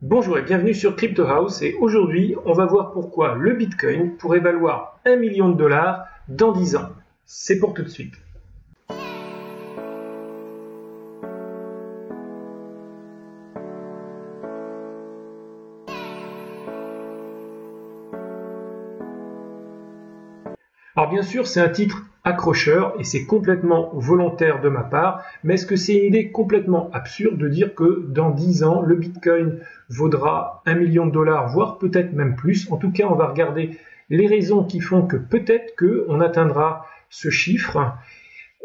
Bonjour et bienvenue sur Crypto House et aujourd'hui on va voir pourquoi le Bitcoin pourrait valoir 1 million de dollars dans 10 ans. C'est pour tout de suite. Alors bien sûr c'est un titre accrocheur et c'est complètement volontaire de ma part, mais est-ce que c'est une idée complètement absurde de dire que dans 10 ans le Bitcoin vaudra 1 million de dollars, voire peut-être même plus? En tout cas on va regarder les raisons qui font que peut-être qu'on atteindra ce chiffre.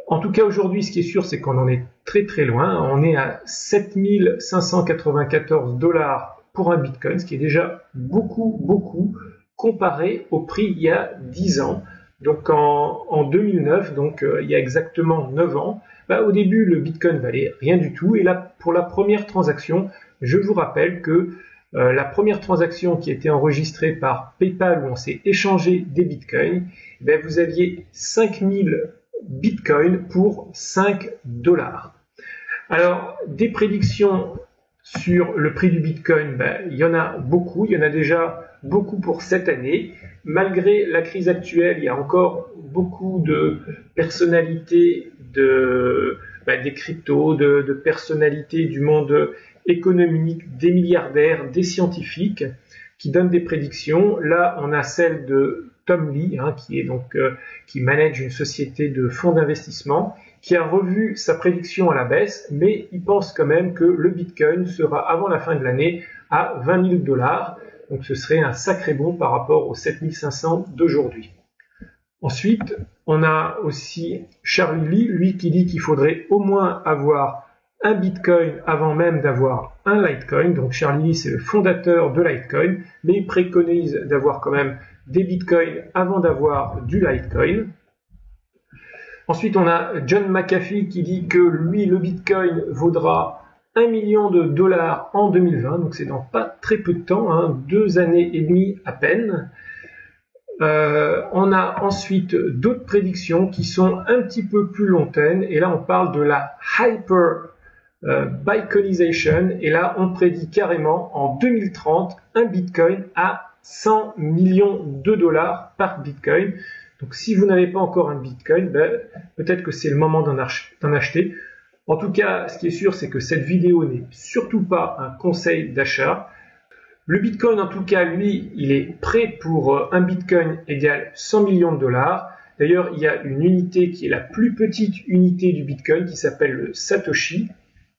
En tout cas aujourd'hui ce qui est sûr c'est qu'on en est très très loin, on est à 7594 dollars pour un Bitcoin, ce qui est déjà beaucoup comparé au prix il y a 10 ans. Donc en 2009, donc il y a exactement 9 ans, au début le Bitcoin valait rien du tout. Et là, pour la première transaction, je vous rappelle que la première transaction qui était enregistrée par PayPal où on s'est échangé des Bitcoins, vous aviez 5000 Bitcoins pour 5 dollars. Alors, des prédictions sur le prix du Bitcoin, il y en a beaucoup, il y en a déjà beaucoup pour cette année. Malgré la crise actuelle, il y a encore beaucoup de personnalités des cryptos, de personnalités du monde économique, des milliardaires, des scientifiques qui donnent des prédictions. Là, on a celle de Tom Lee, qui manage une société de fonds d'investissement, qui a revu sa prédiction à la baisse, mais il pense quand même que le Bitcoin sera avant la fin de l'année à 20 000 dollars. Donc ce serait un sacré bond par rapport aux 7500 d'aujourd'hui. Ensuite, on a aussi Charlie Lee, lui qui dit qu'il faudrait au moins avoir un Bitcoin avant même d'avoir un Litecoin. Donc Charlie Lee, c'est le fondateur de Litecoin, mais il préconise d'avoir quand même des Bitcoins avant d'avoir du Litecoin. Ensuite, on a John McAfee qui dit que lui, le Bitcoin vaudra 1 million de dollars en 2020, donc c'est dans pas très peu de temps, 2 années et demie à peine. On a ensuite d'autres prédictions qui sont un petit peu plus lointaines, et là on parle de la hyper Bitcoinization, et là on prédit carrément en 2030 un Bitcoin à 100 millions de dollars par Bitcoin. Donc si vous n'avez pas encore un Bitcoin, peut-être que c'est le moment d'en acheter. En tout cas, ce qui est sûr, c'est que cette vidéo n'est surtout pas un conseil d'achat. Le Bitcoin, en tout cas, lui, il est prêt pour un Bitcoin égale 100 millions de dollars. D'ailleurs, il y a une unité qui est la plus petite unité du Bitcoin qui s'appelle le Satoshi.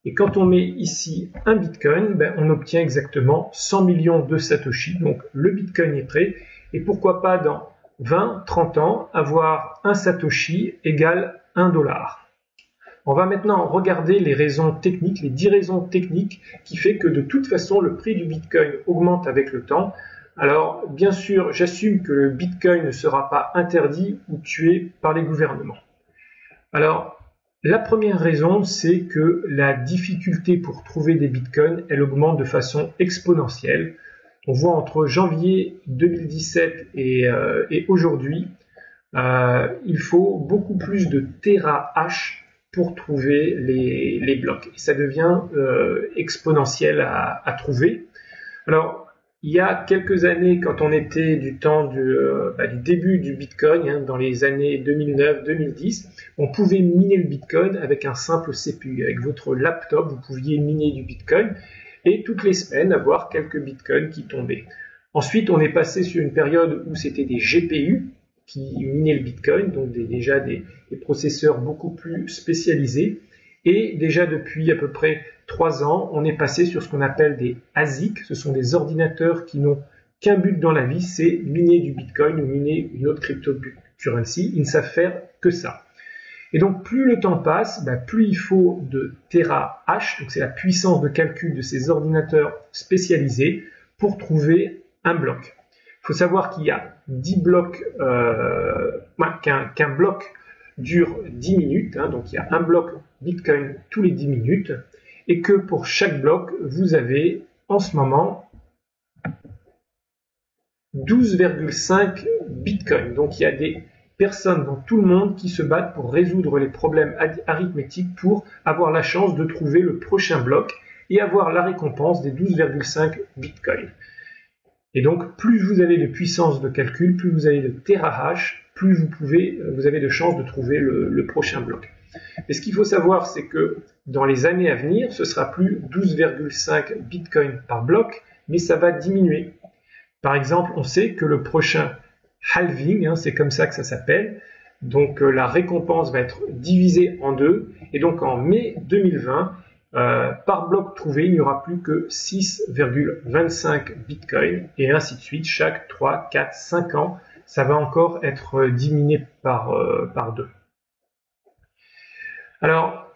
Et quand on met ici un Bitcoin, on obtient exactement 100 millions de Satoshi. Donc le Bitcoin est prêt. Et pourquoi pas dans 20, 30 ans, avoir un Satoshi égale 1 dollar. On va maintenant regarder les raisons techniques, les 10 raisons techniques qui fait que de toute façon le prix du Bitcoin augmente avec le temps. Alors bien sûr, j'assume que le Bitcoin ne sera pas interdit ou tué par les gouvernements. Alors la première raison, c'est que la difficulté pour trouver des Bitcoins, elle augmente de façon exponentielle. On voit entre janvier 2017 et aujourd'hui, il faut beaucoup plus de terahash pour trouver les blocs. Et ça devient exponentiel à trouver. Alors, il y a quelques années, quand on était du temps du début du Bitcoin, dans les années 2009-2010, on pouvait miner le Bitcoin avec un simple CPU. Avec votre laptop, vous pouviez miner du Bitcoin et toutes les semaines avoir quelques Bitcoins qui tombaient. Ensuite, on est passé sur une période où c'était des GPU qui minaient le Bitcoin, donc déjà des processeurs beaucoup plus spécialisés. Et déjà depuis à peu près 3 ans, on est passé sur ce qu'on appelle des ASIC. Ce sont des ordinateurs qui n'ont qu'un but dans la vie, c'est miner du Bitcoin ou miner une autre cryptocurrency. Ils ne savent faire que ça. Et donc plus le temps passe, plus il faut de terahash, donc c'est la puissance de calcul de ces ordinateurs spécialisés pour trouver un bloc. Il faut savoir qu'il y a 10 blocs, qu'un bloc dure 10 minutes, donc il y a un bloc Bitcoin tous les 10 minutes, et que pour chaque bloc, vous avez en ce moment 12,5 Bitcoin. Donc il y a des personnes dans tout le monde qui se battent pour résoudre les problèmes arithmétiques pour avoir la chance de trouver le prochain bloc. et avoir la récompense des 12,5 bitcoins. Et donc, plus vous avez de puissance de calcul, plus vous avez de terahash, plus vous avez de chances de trouver le prochain bloc. Mais ce qu'il faut savoir, c'est que dans les années à venir, ce sera plus 12,5 bitcoins par bloc, mais ça va diminuer. Par exemple, on sait que le prochain halving, c'est comme ça que ça s'appelle, donc la récompense va être divisée en deux, et donc en mai 2020, par bloc trouvé, il n'y aura plus que 6,25 bitcoins, et ainsi de suite, chaque 3, 4, 5 ans, ça va encore être diminué par deux. Alors,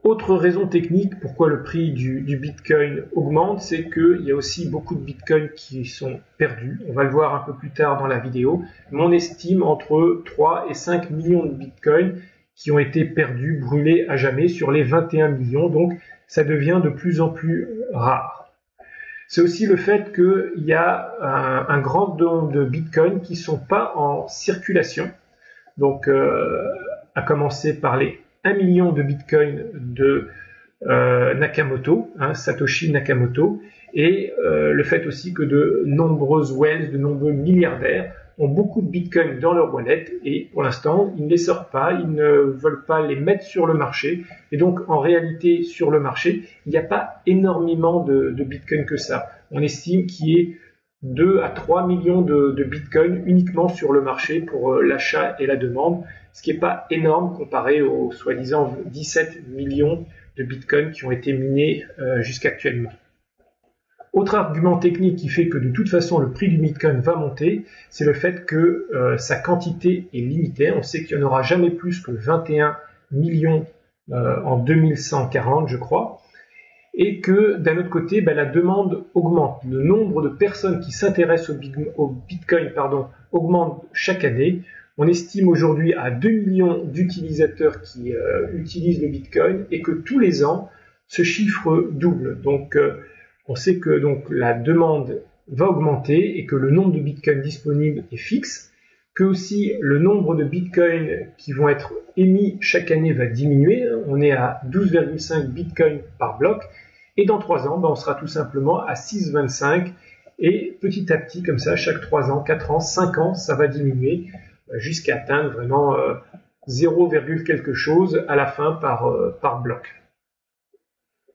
autre raison technique pourquoi le prix du Bitcoin augmente, c'est qu'il y a aussi beaucoup de Bitcoins qui sont perdus. On va le voir un peu plus tard dans la vidéo. Mais on estime entre 3 et 5 millions de Bitcoins qui ont été perdus, brûlés à jamais sur les 21 millions. Donc, ça devient de plus en plus rare. C'est aussi le fait qu'il y a un grand nombre de Bitcoins qui ne sont pas en circulation. Donc, à commencer par les 1 million de bitcoins de Nakamoto, Satoshi Nakamoto, et le fait aussi que de nombreuses whales, de nombreux milliardaires ont beaucoup de bitcoins dans leur wallet et pour l'instant ils ne les sortent pas, ils ne veulent pas les mettre sur le marché et donc en réalité sur le marché il n'y a pas énormément de bitcoins que ça. On estime qu'il y ait 2 à 3 millions de bitcoins uniquement sur le marché pour l'achat et la demande, ce qui n'est pas énorme comparé aux soi-disant 17 millions de bitcoins qui ont été minés jusqu'actuellement. Autre argument technique qui fait que de toute façon le prix du bitcoin va monter, c'est le fait que sa quantité est limitée. On sait qu'il n'y en aura jamais plus que 21 millions en 2140 je crois. Et que d'un autre côté, la demande augmente. Le nombre de personnes qui s'intéressent au Bitcoin augmente chaque année. On estime aujourd'hui à 2 millions d'utilisateurs qui utilisent le Bitcoin et que tous les ans, ce chiffre double. Donc, on sait que donc, la demande va augmenter et que le nombre de Bitcoin disponibles est fixe, que aussi le nombre de Bitcoin qui vont être émis chaque année va diminuer. On est à 12,5 Bitcoin par bloc. Et dans 3 ans, on sera tout simplement à 6,25 et petit à petit, comme ça, chaque 3 ans, 4 ans, 5 ans, ça va diminuer jusqu'à atteindre vraiment 0, quelque chose à la fin par bloc.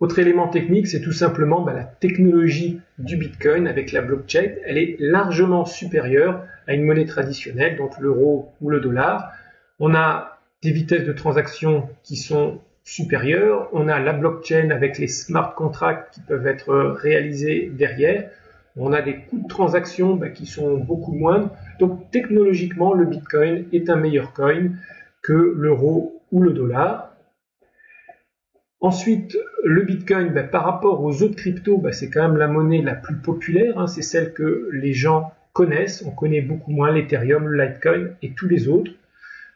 Autre élément technique, c'est tout simplement la technologie du Bitcoin avec la blockchain. Elle est largement supérieure à une monnaie traditionnelle, donc l'euro ou le dollar. On a des vitesses de transaction qui sont supérieures, on a la blockchain avec les smart contracts qui peuvent être réalisés derrière, on a des coûts de transaction qui sont beaucoup moindres, donc technologiquement le Bitcoin est un meilleur coin que l'euro ou le dollar. Ensuite, le Bitcoin par rapport aux autres cryptos, c'est quand même la monnaie la plus populaire, c'est celle que les gens connaissent, on connaît beaucoup moins l'Ethereum, le Litecoin et tous les autres.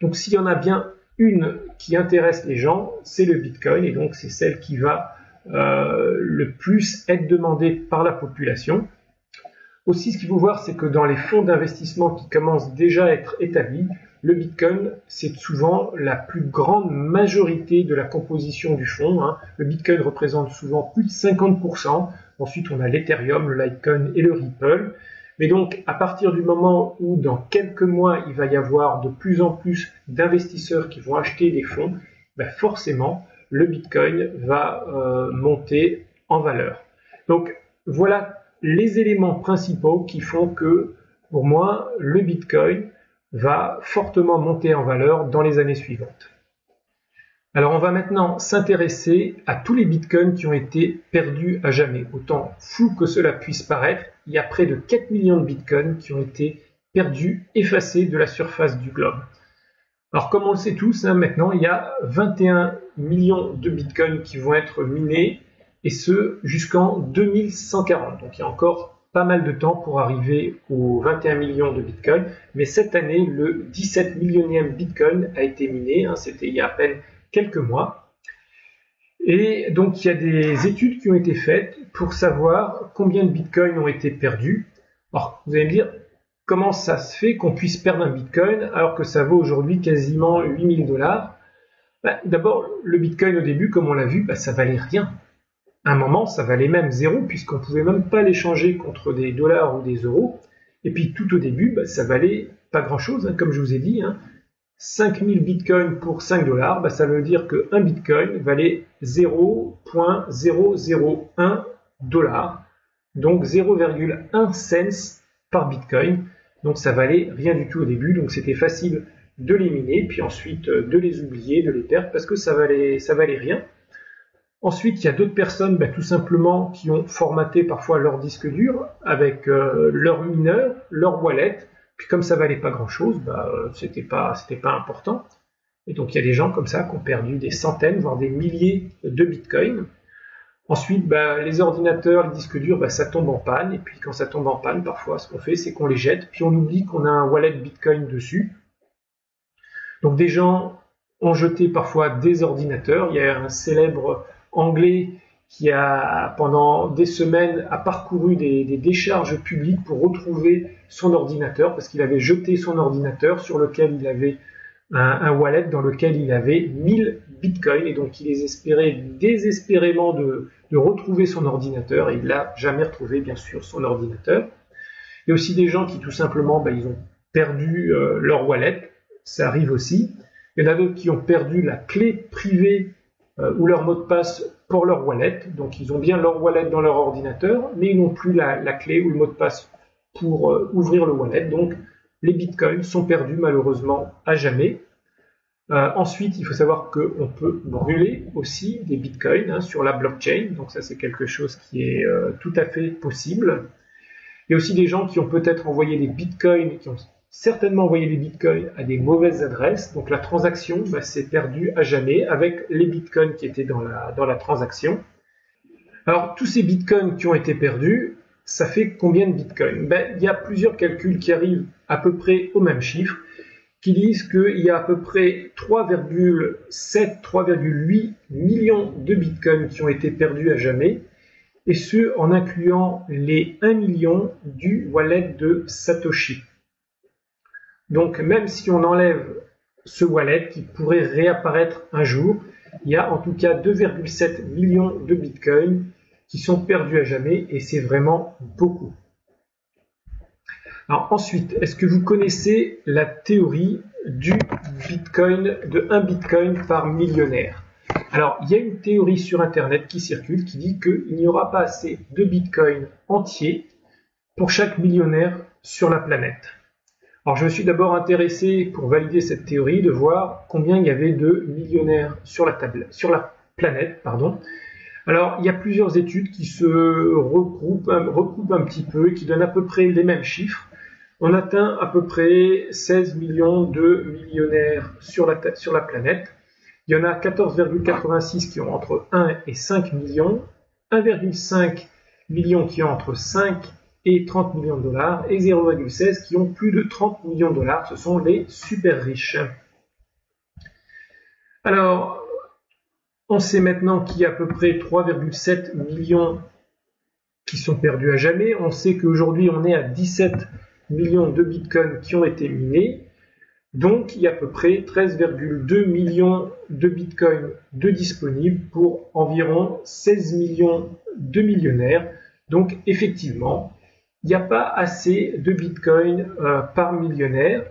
Donc s'il y en a bien une qui intéresse les gens, c'est le Bitcoin, et donc c'est celle qui va le plus être demandée par la population. Aussi, ce qu'il faut voir, c'est que dans les fonds d'investissement qui commencent déjà à être établis, le Bitcoin, c'est souvent la plus grande majorité de la composition du fonds. Le Bitcoin représente souvent plus de 50%. Ensuite, on a l'Ethereum, le Litecoin et le Ripple. Mais donc, à partir du moment où dans quelques mois, il va y avoir de plus en plus d'investisseurs qui vont acheter des fonds, forcément, le Bitcoin va monter en valeur. Donc, voilà les éléments principaux qui font que, pour moi, le Bitcoin va fortement monter en valeur dans les années suivantes. Alors, on va maintenant s'intéresser à tous les bitcoins qui ont été perdus à jamais. Autant flou que cela puisse paraître, il y a près de 4 millions de bitcoins qui ont été perdus, effacés de la surface du globe. Alors, comme on le sait tous, maintenant, il y a 21 millions de bitcoins qui vont être minés, et ce, jusqu'en 2140. Donc, il y a encore pas mal de temps pour arriver aux 21 millions de bitcoins. Mais cette année, le 17 millionième bitcoin a été miné. C'était il y a à peine quelques mois. Et donc, il y a des études qui ont été faites pour savoir combien de bitcoins ont été perdus. Alors, vous allez me dire, comment ça se fait qu'on puisse perdre un bitcoin alors que ça vaut aujourd'hui quasiment 8000 $? D'abord, le bitcoin au début, comme on l'a vu, ça valait rien. à un moment, ça valait même zéro, puisqu'on ne pouvait même pas l'échanger contre des dollars ou des euros. Et puis tout au début, ça valait pas grand-chose, hein, comme je vous ai dit. 5000 bitcoins pour 5 dollars, ça veut dire qu'un bitcoin valait 0,001 $, donc 0,1 cents par bitcoin. Donc ça valait rien du tout au début, donc c'était facile de les miner, puis ensuite de les oublier, de les perdre, parce que ça valait rien. Ensuite, il y a d'autres personnes, tout simplement, qui ont formaté parfois leur disque dur avec leur mineur, leur wallet. Puis comme ça valait pas grand-chose, c'était pas important. Et donc il y a des gens comme ça qui ont perdu des centaines, voire des milliers de bitcoins. Ensuite, les ordinateurs, les disques durs, ça tombe en panne. Et puis quand ça tombe en panne, parfois, ce qu'on fait, c'est qu'on les jette, puis on oublie qu'on a un wallet bitcoin dessus. Donc des gens ont jeté parfois des ordinateurs. Il y a un célèbre Anglais qui a pendant des semaines a parcouru des décharges publiques pour retrouver son ordinateur, parce qu'il avait jeté son ordinateur sur lequel il avait un wallet dans lequel il avait 1000 bitcoins, et donc il espérait désespérément de retrouver son ordinateur, et il n'a jamais retrouvé bien sûr son ordinateur. Il y a aussi des gens qui tout simplement ils ont perdu leur wallet, ça arrive aussi. Il y en a d'autres qui ont perdu la clé privée ou leur mot de passe pour leur wallet, donc ils ont bien leur wallet dans leur ordinateur, mais ils n'ont plus la clé ou le mot de passe pour ouvrir le wallet, donc les bitcoins sont perdus malheureusement à jamais. Ensuite, il faut savoir qu'on peut brûler aussi des bitcoins sur la blockchain, donc ça c'est quelque chose qui est tout à fait possible. Il y a aussi des gens qui ont peut-être envoyé des bitcoins, qui ont certainement envoyé des bitcoins à des mauvaises adresses, donc la transaction s'est perdue à jamais avec les bitcoins qui étaient dans la transaction. Alors tous ces bitcoins qui ont été perdus, ça fait combien de bitcoins? Il y a plusieurs calculs qui arrivent à peu près au même chiffre, qui disent qu'il y a à peu près 3,8 millions de bitcoins qui ont été perdus à jamais, et ce en incluant les 1 million du wallet de Satoshi. Donc même si on enlève ce wallet qui pourrait réapparaître un jour, il y a en tout cas 2,7 millions de bitcoins qui sont perdus à jamais, et c'est vraiment beaucoup. Alors ensuite, est-ce que vous connaissez la théorie du bitcoin, de 1 bitcoin par millionnaire? Alors il y a une théorie sur internet qui circule qui dit qu'il n'y aura pas assez de bitcoins entiers pour chaque millionnaire sur la planète. Alors je me suis d'abord intéressé pour valider cette théorie de voir combien il y avait de millionnaires sur la planète. Alors il y a plusieurs études qui se recoupent un petit peu et qui donnent à peu près les mêmes chiffres. On atteint à peu près 16 millions de millionnaires sur la planète. Il y en a 14,86 qui ont entre 1 et 5 millions, 1,5 million qui ont entre 5 et 30 millions de dollars, et 0,16 qui ont plus de 30 millions de dollars. Ce sont les super riches. Alors, on sait maintenant qu'il y a à peu près 3,7 millions qui sont perdus à jamais. On sait qu'aujourd'hui, on est à 17 millions de bitcoins qui ont été minés. Donc, il y a à peu près 13,2 millions de bitcoins de disponibles pour environ 16 millions de millionnaires. Donc, effectivement, il n'y a pas assez de bitcoins par millionnaire.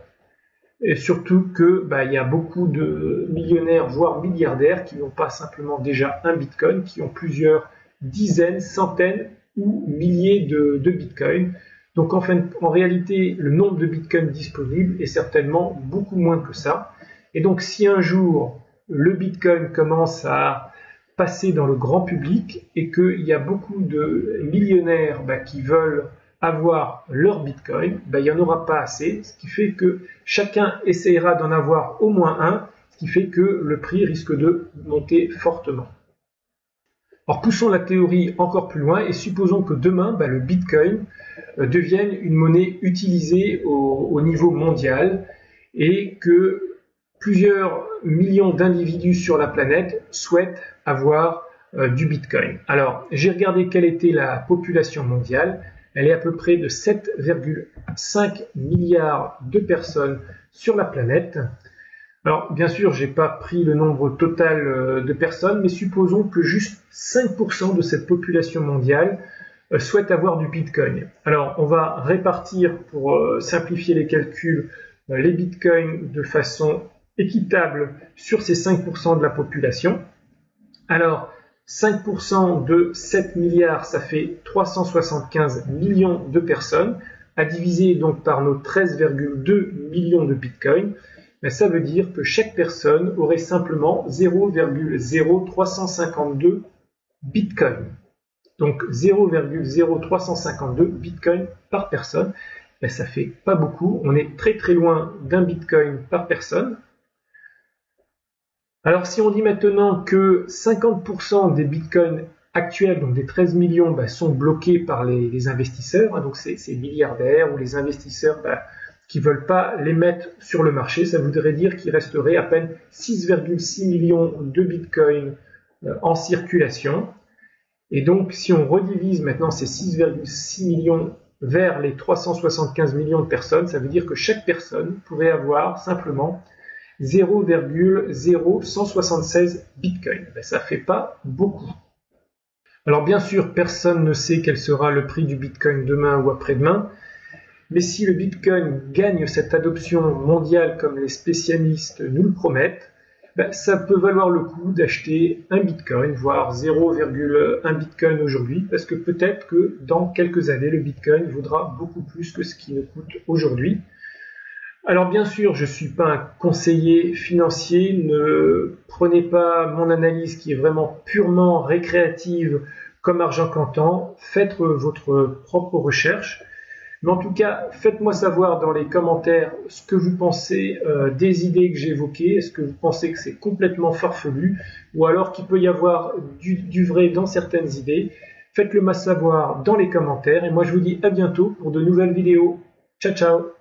Et surtout que il y a beaucoup de millionnaires, voire milliardaires, qui n'ont pas simplement déjà un bitcoin, qui ont plusieurs dizaines, centaines ou milliers de bitcoins. Donc en réalité, le nombre de bitcoins disponibles est certainement beaucoup moins que ça. Et donc si un jour le bitcoin commence à passer dans le grand public et qu'il y a beaucoup de millionnaires qui veulent avoir leur bitcoin, il n'y en aura pas assez, ce qui fait que chacun essayera d'en avoir au moins un, ce qui fait que le prix risque de monter fortement. Alors poussons la théorie encore plus loin et supposons que demain le bitcoin devienne une monnaie utilisée au niveau mondial et que plusieurs millions d'individus sur la planète souhaitent avoir du bitcoin. Alors j'ai regardé quelle était la population mondiale. Elle est à peu près de 7,5 milliards de personnes sur la planète. Alors, bien sûr, j'ai pas pris le nombre total de personnes, mais supposons que juste 5% de cette population mondiale souhaite avoir du Bitcoin. Alors, on va répartir, pour simplifier les calculs, les Bitcoins de façon équitable sur ces 5% de la population. Alors, 5% de 7 milliards, ça fait 375 millions de personnes, à diviser donc par nos 13,2 millions de Bitcoin. Mais ça veut dire que chaque personne aurait simplement 0,0352 Bitcoin. Donc 0,0352 Bitcoin par personne. Ben, ça fait pas beaucoup. On est très très loin d'un Bitcoin par personne. Alors si on dit maintenant que 50% des Bitcoins actuels, donc des 13 millions, ben, sont bloqués par les investisseurs, hein, donc ces milliardaires ou les investisseurs qui ne veulent pas les mettre sur le marché, ça voudrait dire qu'il resterait à peine 6,6 millions de Bitcoin en circulation. Et donc, si on redivise maintenant ces 6,6 millions vers les 375 millions de personnes, ça veut dire que chaque personne pourrait avoir simplement 0,0176 Bitcoin. Ben, ça ne fait pas beaucoup. Alors bien sûr, personne ne sait quel sera le prix du Bitcoin demain ou après-demain, mais si le Bitcoin gagne cette adoption mondiale comme les spécialistes nous le promettent, ben, ça peut valoir le coup d'acheter un Bitcoin, voire 0,1 Bitcoin aujourd'hui, parce que peut-être que dans quelques années, le Bitcoin vaudra beaucoup plus que ce qu'il ne coûte aujourd'hui. Alors bien sûr, je ne suis pas un conseiller financier, ne prenez pas mon analyse qui est vraiment purement récréative comme argent comptant, faites votre propre recherche. Mais en tout cas, faites-moi savoir dans les commentaires ce que vous pensez des idées que j'ai évoquées. Est-ce que vous pensez que c'est complètement farfelu ou alors qu'il peut y avoir du vrai dans certaines idées? Faites-le moi savoir dans les commentaires et moi je vous dis à bientôt pour de nouvelles vidéos. Ciao ciao!